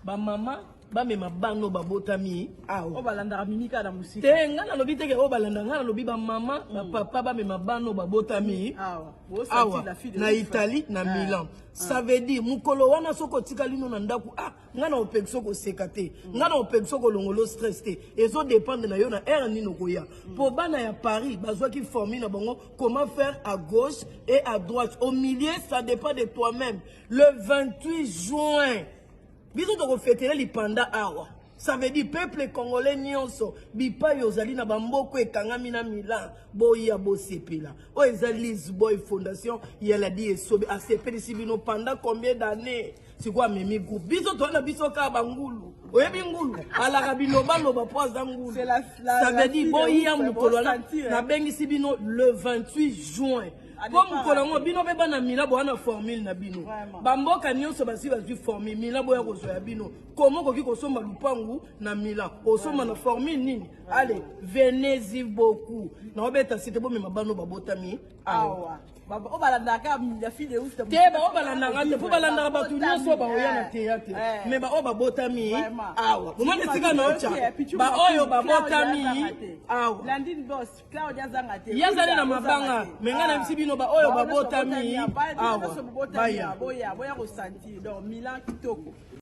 ba mama ba mema bano ba botami awa o balanda mimika na musika te ngana lobi teke o balanda ngana lobi ba mama ba papa ba mema bano ba botami awa na Italie na Milan ça veut dire mukolo wana soko tikali no na ndaku ngana opekso ko sekate ngana opekso ko longolo stress te ezo dépendre na yo na air nino koya po bana ya Paris bazwa ki former na bango comment faire à gauche et à droite au milieu ça dépend de toi-même le 28 juin biso to fêter li panda awa ça veut dire peuple congolais nyonso bipa yozali na bamboko ekangami na Milan boya bosepela o ezali Lisboa fondation yela di esobe asepeli sibino pendant combien d'années c'est quoi memi groupe biso to na biso ka bangulu oyebi ngulu alaka biloba loba poza ngulu ça veut dire boya mukolo na bengi sibino le 28 juin comme kolongo bino be bana Milan bo na formule na bino bamboka nyonso basi bazwi formule Milan boya ko zoya bino comment koki ko somba lupangu na Milan o somba na formule nini allez venez-y beaucoup na obeta site bo mema bano babotami awa o balanda ka ya fille usta te ba o balanda ngate po balanda ba tu nyonso ba oya na théâtre mais ba o babotami awa bomane sika na ocha ba oyo babotami awa Landine boss Claudia Zangate yazali na mabanga mengana msibino ba oyo babotami awa boya ko sentir donc Milan kitoko